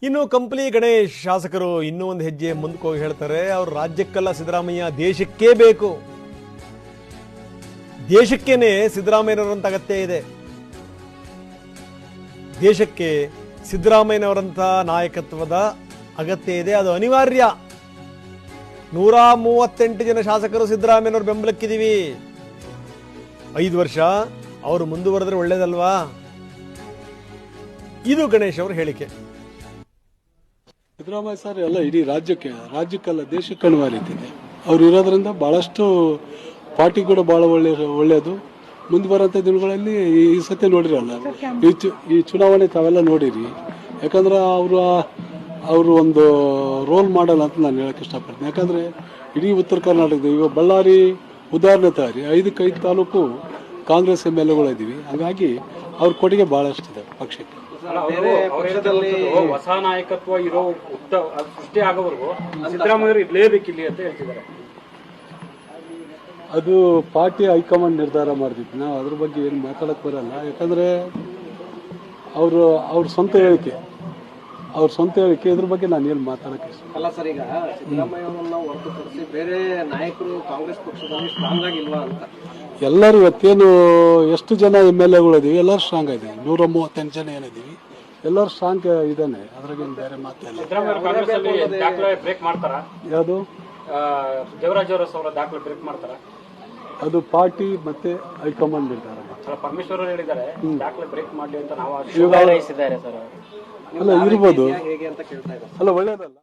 ಇನ್ನು ಕಂಪ್ಲಿ ಗಣೇಶ್ ಶಾಸಕರು ಇನ್ನೂ ಒಂದು ಹೆಜ್ಜೆ ಮುಂದಕ್ಕೆ ಹೋಗಿ ಹೇಳ್ತಾರೆ, ಅವರು ರಾಜ್ಯಕ್ಕಲ್ಲ ಸಿದ್ದರಾಮಯ್ಯ ದೇಶಕ್ಕೇ ಬೇಕು, ದೇಶಕ್ಕೇನೆ ಸಿದ್ದರಾಮಯ್ಯನವರಂತ ಅಗತ್ಯ ಇದೆ, ದೇಶಕ್ಕೆ ಸಿದ್ದರಾಮಯ್ಯನವರಂತ ನಾಯಕತ್ವದ ಅಗತ್ಯ ಇದೆ, ಅದು ಅನಿವಾರ್ಯ. 138 ಜನ ಶಾಸಕರು ಸಿದ್ದರಾಮಯ್ಯನವರು ಬೆಂಬಲಕ್ಕಿದ್ದೀವಿ, 5 ವರ್ಷ ಅವರು ಮುಂದುವರೆದ್ರೆ ಒಳ್ಳೇದಲ್ವಾ? ಇದು ಗಣೇಶ್ ಅವರ ಹೇಳಿಕೆ. ಸಿದ್ದರಾಮಯ್ಯ ಸರ್ ಎಲ್ಲ ಇಡೀ ರಾಜ್ಯಕ್ಕಲ್ಲ ದೇಶಕ್ಕೆ ಅನಿವಾರ್ಯತೆ ಅವ್ರು ಇರೋದ್ರಿಂದ ಬಹಳಷ್ಟು ಪಾರ್ಟಿ ಕೂಡ ಬಹಳ ಒಳ್ಳೆಯದು. ಮುಂದೆ ಬರೋಂಥ ದಿನಗಳಲ್ಲಿ ಈ ಸತ್ಯ ನೋಡಿರಲ್ಲ, ಈ ಚುನಾವಣೆ ತಾವೆಲ್ಲ ನೋಡಿರಿ. ಯಾಕಂದ್ರೆ ಅವರು ಒಂದು ರೋಲ್ ಮಾಡಲ್ ಅಂತ ನಾನು ಹೇಳಕ್ಕೆ ಇಷ್ಟಪಡ್ತೀನಿ. ಯಾಕಂದ್ರೆ ಇಡೀ ಉತ್ತರ ಕರ್ನಾಟಕದ ಇವಾಗ ಬಳ್ಳಾರಿ ಉದಾಹರಣೆ ತಯಾರಿ 5 ತಾಲೂಕು ಕಾಂಗ್ರೆಸ್ MLAಗಳಿದ್ದೀವಿ. ಹಾಗಾಗಿ ಅವ್ರ ಕೊಡುಗೆ ಬಹಳಷ್ಟಿದೆ ಪಕ್ಷಕ್ಕೆ. ಹೊಸ ನಾಯಕತ್ವ ಇರೋ ಸೃಷ್ಟಿ ಆಗೋವರೆಗೂ ಸಿದ್ದರಾಮಯ್ಯ ಇರ್ಲೇಬೇಕಿಲ್ಲಿ ಅಂತ ಹೇಳ್ತಿದ್ದಾರೆ. ಅದು ಪಾರ್ಟಿ ಹೈಕಮಾಂಡ್ ನಿರ್ಧಾರ ಮಾಡ್ತಿತ್ತು, ನಾವು ಅದ್ರ ಬಗ್ಗೆ ಏನು ಮಾತಾಡಕ್ ಬರಲ್ಲ. ಯಾಕಂದ್ರೆ ಅವ್ರ ಸ್ವಂತ ಹೇಳಿಕೆ ಇದ್ರ ಬಗ್ಗೆ ನಾನು ಏನು ಮಾತಾಡಕ್ಕೆ ಅಲ್ಲ ಸರ್. ಈಗ ಸಿದ್ದರಾಮಯ್ಯ ಅವರನ್ನ ಹೊರತುಪಡಿಸಿ ಬೇರೆ ನಾಯಕರು ಕಾಂಗ್ರೆಸ್ ಪಕ್ಷದಲ್ಲಿ ಸ್ಟ್ರಾಂಗ್ ಆಗಿಲ್ವಾ ಅಂತ ಎಲ್ಲರೂ ಇವತ್ತೇನು ಎಷ್ಟು ಜನ MLAಗಳು ಇದೀವಿ, ಎಲ್ಲರೂ ಸ್ಟ್ರಾಂಗ್ ಆಗಿದ್ದೀವಿ. 138 ಜನ ಏನಿದ್ದೀವಿ, ಎಲ್ಲರೂ ಸ್ಟ್ರಾಂಗ್ ಇದ್ದಾನೆ. ಅದ್ರಾಗೇನು ಬೇರೆ ಮಾತಿಲ್ಲ. ಯಾವುದು ದೇವರಾಜ್ ಅವರ ದಾಖಲೆ ಬ್ರೇಕ್ ಮಾಡ್ತಾರ? ಅದು ಪಾರ್ಟಿ ಮತ್ತೆ ಹೈಕಮಾಂಡ್ ನಿರ್ಧಾರ. ಪರಮೇಶ್ವರ್ ಹೇಳಿದ್ದಾರೆ ದಾಖಲೆ ಬ್ರೇಕ್ ಮಾಡಿ ಅಂತ ನಾವು ಅಲ್ಲ ಇರ್ಬೋದು, ಹೇಗೆ ಅಂತ ಕೇಳ್ತಾ ಇದ್ದಾರೆ. ಅಲ್ಲ ಒಳ್ಳೇದಲ್ಲ.